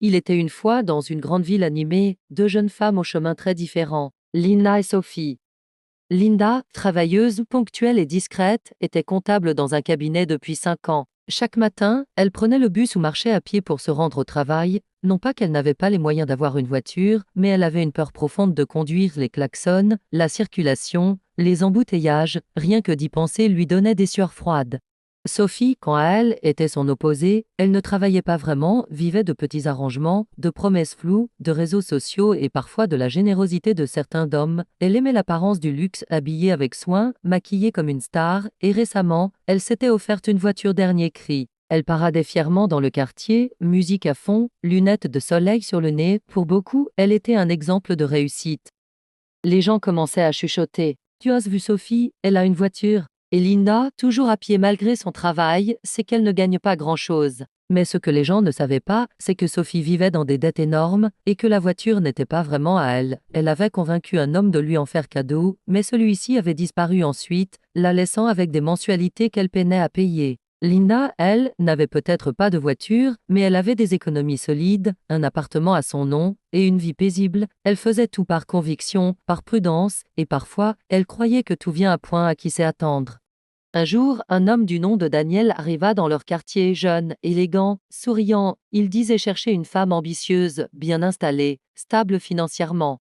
Il était une fois dans une grande ville animée, deux jeunes femmes aux chemins très différents, Linda et Sophie. Linda, travailleuse, ponctuelle et discrète, était comptable dans un cabinet depuis 5 ans. Chaque matin, elle prenait le bus ou marchait à pied pour se rendre au travail, non pas qu'elle n'avait pas les moyens d'avoir une voiture, mais elle avait une peur profonde de conduire les klaxons, la circulation, les embouteillages, rien que d'y penser lui donnait des sueurs froides. Sophie, quant à elle, était son opposé, elle ne travaillait pas vraiment, vivait de petits arrangements, de promesses floues, de réseaux sociaux et parfois de la générosité de certains hommes. Elle aimait l'apparence du luxe, habillée avec soin, maquillée comme une star, et récemment, elle s'était offerte une voiture dernier cri. Elle paradait fièrement dans le quartier, musique à fond, lunettes de soleil sur le nez, pour beaucoup, elle était un exemple de réussite. Les gens commençaient à chuchoter. Tu as vu Sophie, elle a une voiture. Et Linda, toujours à pied malgré son travail, c'est qu'elle ne gagne pas grand-chose. Mais ce que les gens ne savaient pas, c'est que Sophie vivait dans des dettes énormes, et que la voiture n'était pas vraiment à elle. Elle avait convaincu un homme de lui en faire cadeau, mais celui-ci avait disparu ensuite, la laissant avec des mensualités qu'elle peinait à payer. Linda, elle, n'avait peut-être pas de voiture, mais elle avait des économies solides, un appartement à son nom, et une vie paisible. Elle faisait tout par conviction, par prudence, et parfois, elle croyait que tout vient à point à qui sait attendre. Un jour, un homme du nom de Daniel arriva dans leur quartier, jeune, élégant, souriant. Il disait chercher une femme ambitieuse, bien installée, stable financièrement.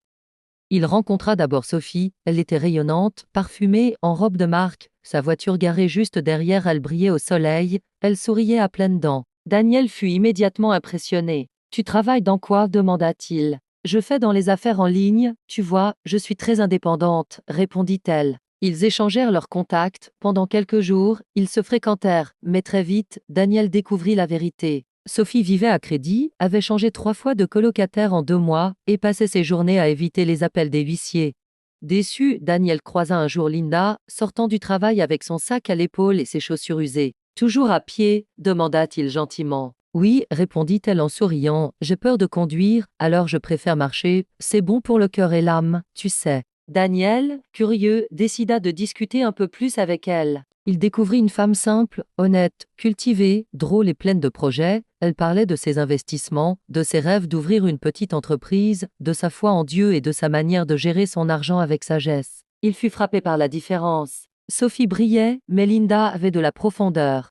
Il rencontra d'abord Sophie, elle était rayonnante, parfumée, en robe de marque, sa voiture garée juste derrière elle brillait au soleil, elle souriait à pleines dents. Daniel fut immédiatement impressionné. « Tu travailles dans quoi ?» demanda-t-il. « Je fais dans les affaires en ligne, tu vois, je suis très indépendante, répondit-elle. Ils échangèrent leurs contacts, pendant quelques jours, ils se fréquentèrent, mais très vite, Daniel découvrit la vérité. Sophie vivait à crédit, avait changé 3 fois de colocataire en 2 mois, et passait ses journées à éviter les appels des huissiers. Déçu, Daniel croisa un jour Linda, sortant du travail avec son sac à l'épaule et ses chaussures usées. « Toujours à pied ?» demanda-t-il gentiment. « Oui, répondit-elle en souriant, j'ai peur de conduire, alors je préfère marcher, c'est bon pour le cœur et l'âme, tu sais. » Daniel, curieux, décida de discuter un peu plus avec elle. Il découvrit une femme simple, honnête, cultivée, drôle et pleine de projets. Elle parlait de ses investissements, de ses rêves d'ouvrir une petite entreprise, de sa foi en Dieu et de sa manière de gérer son argent avec sagesse. Il fut frappé par la différence. Sophie brillait, mais Linda avait de la profondeur.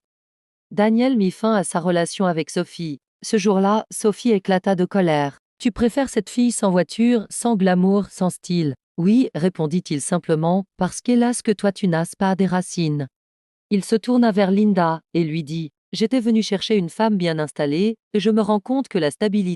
Daniel mit fin à sa relation avec Sophie. Ce jour-là, Sophie éclata de colère. « Tu préfères cette fille sans voiture, sans glamour, sans style ?» « Oui, répondit-il simplement, parce qu'hélas que toi tu n'as pas des racines. » Il se tourna vers Linda, et lui dit « J'étais venu chercher une femme bien installée, et je me rends compte que la stabilité